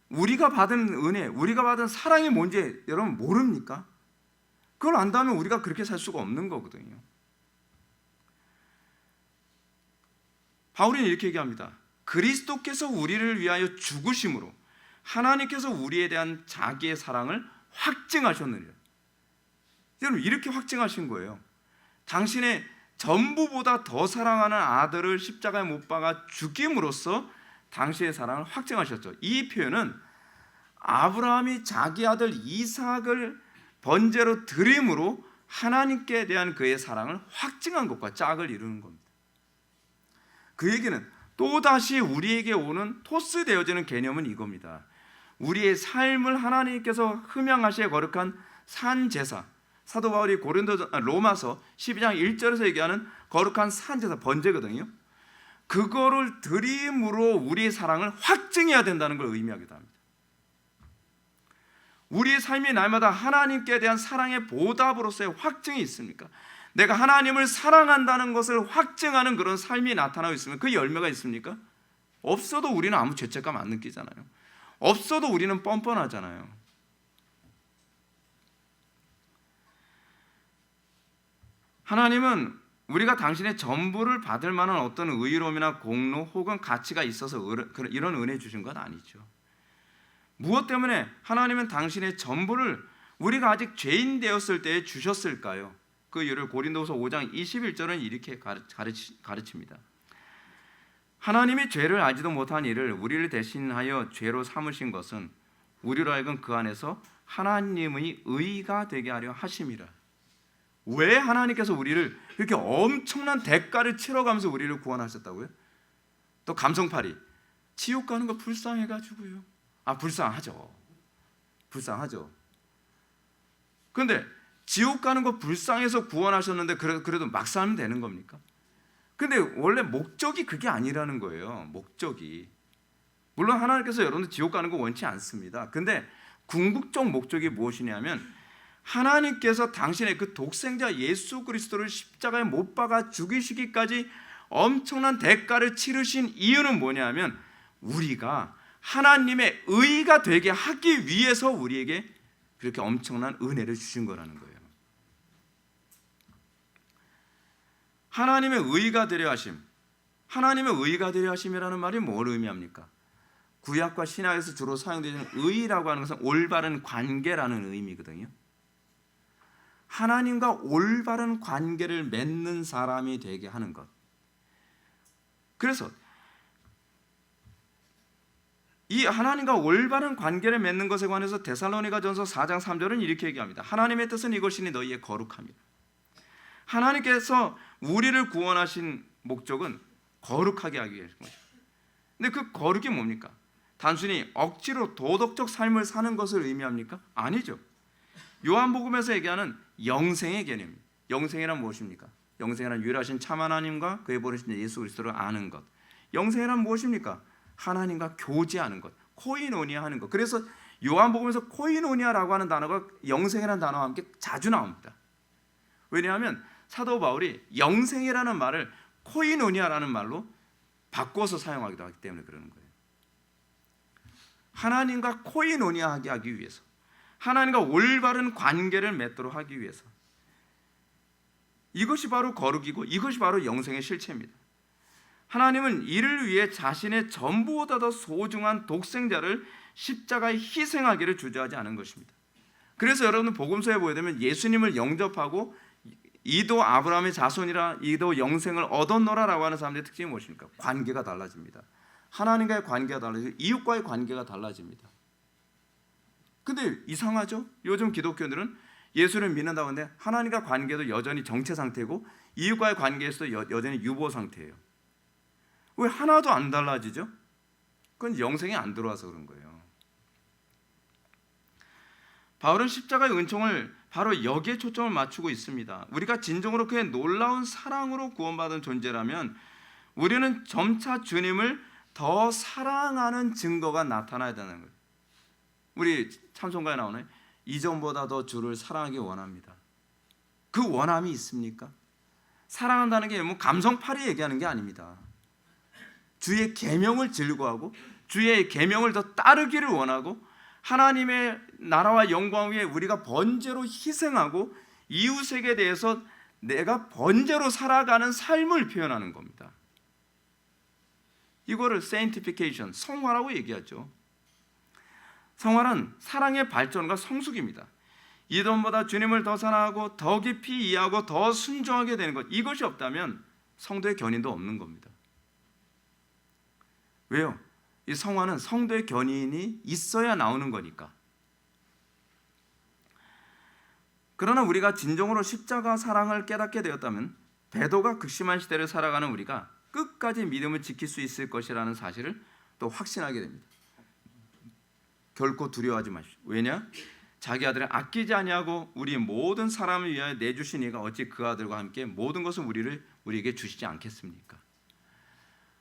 우리가 받은 은혜, 우리가 받은 사랑이 뭔지 여러분 모릅니까? 그걸 안다면 우리가 그렇게 살 수가 없는 거거든요. 바울은 이렇게 얘기합니다. 그리스도께서 우리를 위하여 죽으심으로 하나님께서 우리에 대한 자기의 사랑을 확증하셨느니라. 여러분, 이렇게 확증하신 거예요. 당신의 전부보다 더 사랑하는 아들을 십자가에 못 박아 죽임으로써 당신의 사랑을 확증하셨죠. 이 표현은 아브라함이 자기 아들 이삭을 번제로 드림으로 하나님께 대한 그의 사랑을 확증한 것과 짝을 이루는 겁니다. 그 얘기는 또다시 우리에게 오는 토스되어지는 개념은 이겁니다. 우리의 삶을 하나님께서 흠양하시에 거룩한 산제사, 사도 바울이 로마서 12장 1절에서 얘기하는 거룩한 산제사, 번제거든요. 그거를 드림으로 우리의 사랑을 확증해야 된다는 걸 의미하기도 합니다. 우리의 삶이 날마다 하나님께 대한 사랑의 보답으로서의 확증이 있습니까? 내가 하나님을 사랑한다는 것을 확증하는 그런 삶이 나타나고 있으면 그 열매가 있습니까? 없어도 우리는 아무 죄책감 안 느끼잖아요. 없어도 우리는 뻔뻔하잖아요. 하나님은 우리가 당신의 전부를 받을 만한 어떤 의로움이나 공로 혹은 가치가 있어서 이런 은혜 주신 건 아니죠. 무엇 때문에 하나님은 당신의 전부를 우리가 아직 죄인 되었을 때에 주셨을까요? 그 이유를 고린도후서 5장 21절은 이렇게 가르칩니다. 하나님이 죄를 알지도 못한 이를 우리를 대신하여 죄로 삼으신 것은 우리로 하여금 그 안에서 하나님의 의가 되게 하려 하심이라. 왜 하나님께서 우리를 이렇게 엄청난 대가를 치러가면서 우리를 구원하셨다고요? 또 감성팔이, 지옥 가는 거 불쌍해가지고요. 불쌍하죠. 그런데 지옥 가는 거 불쌍해서 구원하셨는데 그래도 막 살면 되는 겁니까? 근데 원래 목적이 그게 아니라는 거예요. 목적이. 물론 하나님께서 여러분들 지옥 가는 거 원치 않습니다. 근데 궁극적 목적이 무엇이냐면 하나님께서 당신의 그 독생자 예수 그리스도를 십자가에 못 박아 죽이시기까지 엄청난 대가를 치르신 이유는 뭐냐면 우리가 하나님의 의가 되게 하기 위해서 우리에게 그렇게 엄청난 은혜를 주신 거라는 거예요. 하나님의 의가 되려 하심. 하나님의 의가 되려 하심이라는 말이 뭘 의미합니까? 구약과 신약에서 주로 사용되는 의라고 하는 것은 올바른 관계라는 의미거든요. 하나님과 올바른 관계를 맺는 사람이 되게 하는 것. 그래서 이 하나님과 올바른 관계를 맺는 것에 관해서 데살로니가전서 4장 3절은 이렇게 얘기합니다. 하나님의 뜻은 이것이니 너희의 거룩함이라. 하나님께서 우리를 구원하신 목적은 거룩하게 하기 위해서 것입니다. 근데 그 거룩이 뭡니까? 단순히 억지로 도덕적 삶을 사는 것을 의미합니까? 아니죠. 요한복음에서 얘기하는 영생의 개념입니다. 영생이란 무엇입니까? 영생이란 유일하신 참 하나님과 그의 보내신 예수 그리스도를 아는 것. 영생이란 무엇입니까? 하나님과 교제하는 것, 코이노니아 하는 것. 그래서 요한복음에서 코이노니아라고 하는 단어가 영생이라는 단어와 함께 자주 나옵니다. 왜냐하면 사도 바울이 영생이라는 말을 코이노니아라는 말로 바꿔서 사용하기도 하기 때문에 그러는 거예요. 하나님과 코이노니아하게 하기 위해서, 하나님과 올바른 관계를 맺도록 하기 위해서. 이것이 바로 거룩이고 이것이 바로 영생의 실체입니다. 하나님은 이를 위해 자신의 전부보다 더 소중한 독생자를 십자가에 희생하기를 주저하지 않은 것입니다. 그래서 여러분 복음서에 보게 되면 예수님을 영접하고 이도 아브라함의 자손이라 이도 영생을 얻었노라라고 하는 사람들의 특징이 무엇입니까? 관계가 달라집니다. 하나님과의 관계가 달라지고 이웃과의 관계가 달라집니다. 근데 이상하죠? 요즘 기독교인들은 예수를 믿는다고 하는데 하나님과 관계도 여전히 정체 상태고 이웃과의 관계에서도 여전히 유보 상태예요. 왜 하나도 안 달라지죠? 그건 영생이 안 들어와서 그런 거예요. 바울은 십자가의 은총을 바로 여기에 초점을 맞추고 있습니다. 우리가 진정으로 그의 놀라운 사랑으로 구원받은 존재라면 우리는 점차 주님을 더 사랑하는 증거가 나타나야 되는 거예요. 우리 찬송가에 나오네. 이전보다 더 주를 사랑하기 원합니다. 그 원함이 있습니까? 사랑한다는 게 뭐 감성팔이 얘기하는 게 아닙니다. 주의 계명을 즐거워하고 주의 계명을 더 따르기를 원하고 하나님의 나라와 영광 위에 우리가 번제로 희생하고 이웃에게 대해서 내가 번제로 살아가는 삶을 표현하는 겁니다. 이거를 sanctification, 성화라고 얘기하죠. 성화는 사랑의 발전과 성숙입니다. 이전보다 주님을 더 사랑하고 더 깊이 이해하고 더 순종하게 되는 것, 이것이 없다면 성도의 견인도 없는 겁니다. 왜요? 이 성화는 성도의 견인이 있어야 나오는 거니까. 그러나 우리가 진정으로 십자가 사랑을 깨닫게 되었다면 배도가 극심한 시대를 살아가는 우리가 끝까지 믿음을 지킬 수 있을 것이라는 사실을 또 확신하게 됩니다. 결코 두려워하지 마십시오. 왜냐? 자기 아들을 아끼지 아니하고 우리 모든 사람을 위하여 내주신 이가 어찌 그 아들과 함께 모든 것을 우리에게 주시지 않겠습니까?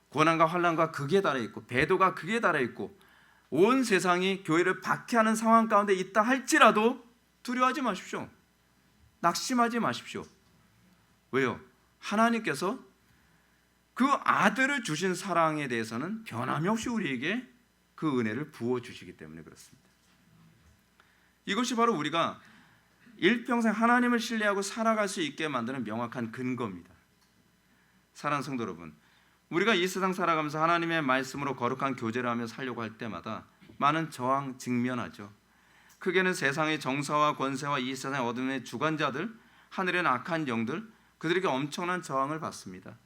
고난과 환난과 극에 달해 있고 배도가 극에 달해 있고 온 세상이 교회를 박해하는 상황 가운데 있다 할지라도 두려워하지 마십시오. 낙심하지 마십시오. 왜요? 하나님께서 그 아들을 주신 사랑에 대해서는 변함이 없이 우리에게 그 은혜를 부어주시기 때문에 그렇습니다. 이것이 바로 우리가 일평생 하나님을 신뢰하고 살아갈 수 있게 만드는 명확한 근거입니다. 사랑하는 성도 여러분, 우리가 이 세상 살아가면서 하나님의 말씀으로 거룩한 교제를 하며 살려고 할 때마다 많은 저항 직면하죠. 크게는 세상의 정사와 권세와 이 세상의 어둠의 주관자들, 하늘의 악한 영들, 그들에게 엄청난 저항을 받습니다.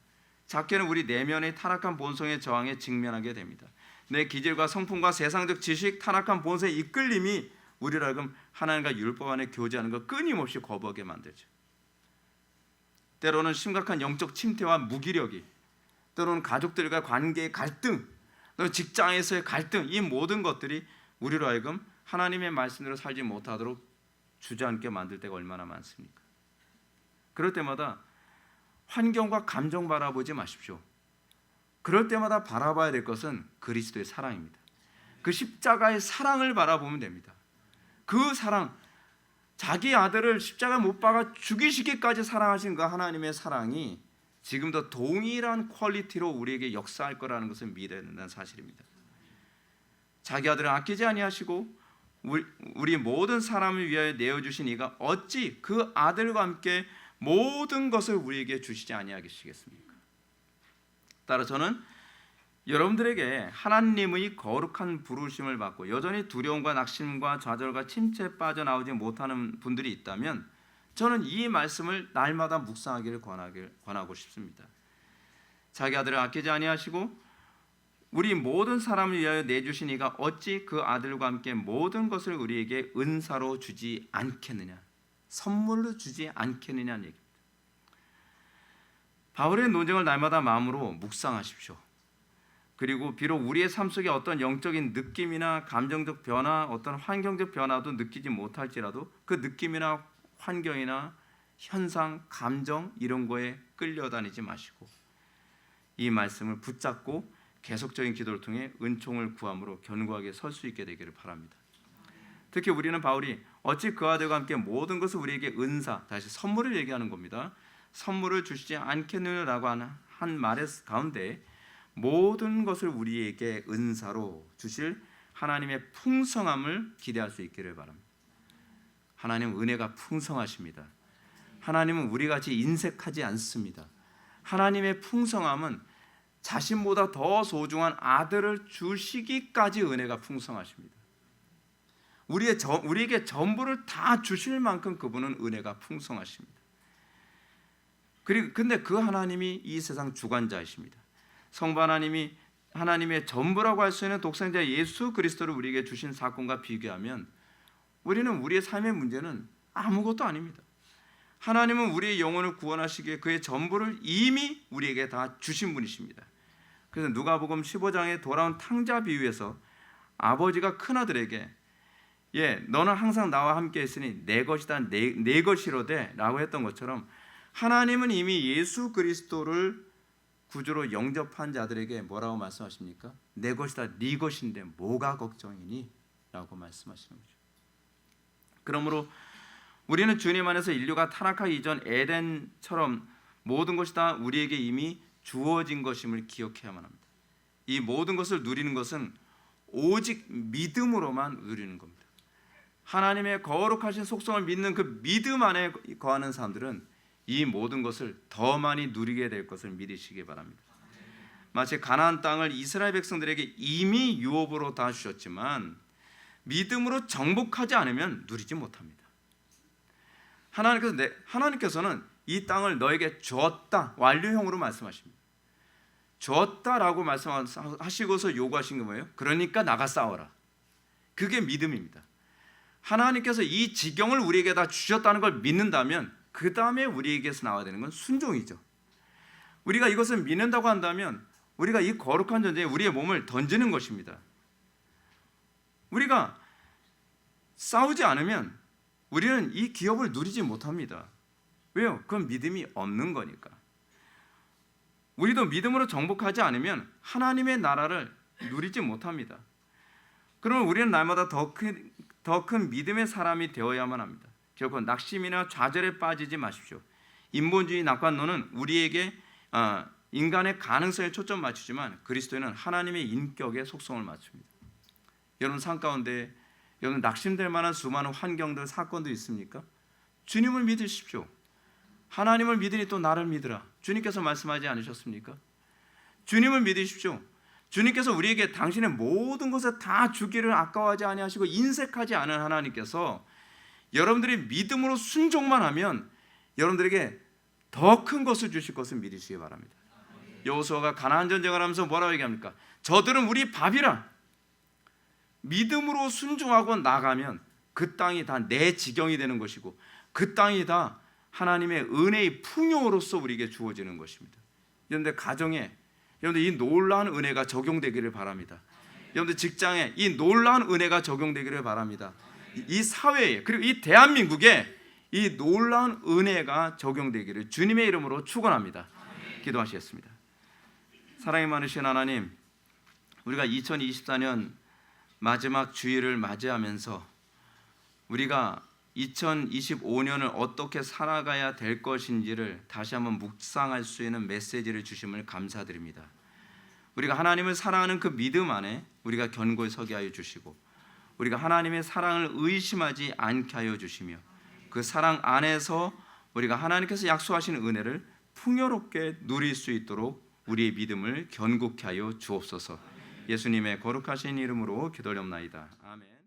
작게는 우리 내면의 타락한 본성의 저항에 직면하게 됩니다. 내 기질과 성품과 세상적 지식, 타락한 본성의 이끌림이 우리를 하여금 하나님과 율법 안에 교제하는 것 끊임없이 거부하게 만들죠. 때로는 심각한 영적 침체와 무기력이, 때로는 가족들과 관계의 갈등, 또 직장에서의 갈등, 이 모든 것들이 우리로 하여금 하나님의 말씀대로 살지 못하도록 주저앉게 만들 때가 얼마나 많습니까? 그럴 때마다 환경과 감정 바라보지 마십시오. 그럴 때마다 바라봐야 될 것은 그리스도의 사랑입니다. 그 십자가의 사랑을 바라보면 됩니다. 그 사랑, 자기 아들을 십자가에 못 박아 죽이시기까지 사랑하신 그 하나님의 사랑이 지금도 동일한 퀄리티로 우리에게 역사할 거라는 것을 믿어야 된다는 사실입니다. 자기 아들을 아끼지 아니하시고 우리 모든 사람을 위하여 내어주신 이가 어찌 그 아들과 함께 모든 것을 우리에게 주시지 아니하시겠습니까? 따라 저는 여러분들에게 하나님의 거룩한 부르심을 받고 여전히 두려움과 낙심과 좌절과 침체에 빠져나오지 못하는 분들이 있다면 저는 이 말씀을 날마다 묵상하기를 권하고 싶습니다. 자기 아들을 아끼지 아니하시고 우리 모든 사람을 위하여 내주신 이가 어찌 그 아들과 함께 모든 것을 우리에게 은사로 주지 않겠느냐, 선물로 주지 않겠느냐는 얘기입니다. 바울의 논쟁을 날마다 마음으로 묵상하십시오. 그리고 비록 우리의 삶 속에 어떤 영적인 느낌이나 감정적 변화, 어떤 환경적 변화도 느끼지 못할지라도 그 느낌이나 환경이나 현상, 감정 이런 거에 끌려다니지 마시고 이 말씀을 붙잡고 계속적인 기도를 통해 은총을 구함으로 견고하게 설 수 있게 되기를 바랍니다. 특히 우리는 바울이 어찌 그 아들과 함께 모든 것을 우리에게 은사, 다시 선물을 얘기하는 겁니다. 선물을 주시지 않겠느냐라고 한 말의 가운데 모든 것을 우리에게 은사로 주실 하나님의 풍성함을 기대할 수 있기를 바랍니다. 하나님은 은혜가 풍성하십니다. 하나님은 우리같이 인색하지 않습니다. 하나님의 풍성함은 자신보다 더 소중한 아들을 주시기까지 은혜가 풍성하십니다. 우리에게 전부를 다 주실 만큼 그분은 은혜가 풍성하십니다. 근데 그 하나님이 이 세상 주관자이십니다. 성부 하나님이 하나님의 전부라고 할 수 있는 독생자 예수 그리스도를 우리에게 주신 사건과 비교하면 우리는 우리의 삶의 문제는 아무것도 아닙니다. 하나님은 우리의 영혼을 구원하시기에 그의 전부를 이미 우리에게 다 주신 분이십니다. 그래서 누가복음 15장에 돌아온 탕자 비유에서 아버지가 큰아들에게 너는 항상 나와 함께 있으니 내 것이다 내 것이로되 라고 했던 것처럼 하나님은 이미 예수 그리스도를 구주로 영접한 자들에게 뭐라고 말씀하십니까? 내 것이다 네 것인데 뭐가 걱정이니? 라고 말씀하시는 거죠. 그러므로 우리는 주님 안에서 인류가 타락하기 이전 에덴처럼 모든 것이 다 우리에게 이미 주어진 것임을 기억해야만 합니다. 이 모든 것을 누리는 것은 오직 믿음으로만 누리는 겁니다. 하나님의 거룩하신 속성을 믿는 그 믿음 안에 거하는 사람들은 이 모든 것을 더 많이 누리게 될 것을 믿으시기 바랍니다. 마치 가나안 땅을 이스라엘 백성들에게 이미 유업으로 다 주셨지만 믿음으로 정복하지 않으면 누리지 못합니다. 하나님께서는 이 땅을 너에게 주었다 완료형으로 말씀하십니다. 주었다라고 말씀하시고서 요구하신 게 뭐예요? 그러니까 나가 싸워라. 그게 믿음입니다. 하나님께서 이 지경을 우리에게 다 주셨다는 걸 믿는다면 그 다음에 우리에게서 나와야 되는 건 순종이죠. 우리가 이것을 믿는다고 한다면 우리가 이 거룩한 전쟁에 우리의 몸을 던지는 것입니다. 우리가 싸우지 않으면 우리는 이 기업을 누리지 못합니다. 왜요? 그건 믿음이 없는 거니까. 우리도 믿음으로 정복하지 않으면 하나님의 나라를 누리지 못합니다. 그러면 우리는 날마다 더 큰 믿음의 사람이 되어야만 합니다. 결코 낙심이나 좌절에 빠지지 마십시오. 인본주의 낙관론은 우리에게 인간의 가능성에 초점 맞추지만 그리스도는 하나님의 인격에 속성을 맞춥니다. 여러분 삶 가운데 여러분 낙심될 만한 수많은 환경들, 사건도 있습니까? 주님을 믿으십시오. 하나님을 믿으니 또 나를 믿으라. 주님께서 말씀하지 않으셨습니까? 주님을 믿으십시오. 주님께서 우리에게 당신의 모든 것을 다 주기를 아까워하지 아니하시고 인색하지 않은 하나님께서 여러분들이 믿음으로 순종만 하면 여러분들에게 더 큰 것을 주실 것을 믿으시기 바랍니다. 여호수아가 가나안 전쟁을 하면서 뭐라고 얘기합니까? 저들은 우리 밥이라. 믿음으로 순종하고 나가면 그 땅이 다 내 지경이 되는 것이고 그 땅이 다 하나님의 은혜의 풍요로서 우리에게 주어지는 것입니다. 여러분들 가정에 여러분들 이 놀라운 은혜가 적용되기를 바랍니다. 여러분들 직장에 이 놀라운 은혜가 적용되기를 바랍니다. 이 사회에 그리고 이 대한민국에 이 놀라운 은혜가 적용되기를 주님의 이름으로 축원합니다. 기도하시겠습니다. 사랑이 많으신 하나님, 우리가 2024년 마지막 주일을 맞이하면서 우리가 2025년을 어떻게 살아가야 될 것인지를 다시 한번 묵상할 수 있는 메시지를 주심을 감사드립니다. 우리가 하나님을 사랑하는 그 믿음 안에 우리가 견고히 서게 하여 주시고, 우리가 하나님의 사랑을 의심하지 않게 하여 주시며, 그 사랑 안에서 우리가 하나님께서 약속하시는 은혜를 풍요롭게 누릴 수 있도록 우리의 믿음을 견고케 하여 주옵소서. 예수님의 거룩하신 이름으로 기도하옵나이다. 아멘.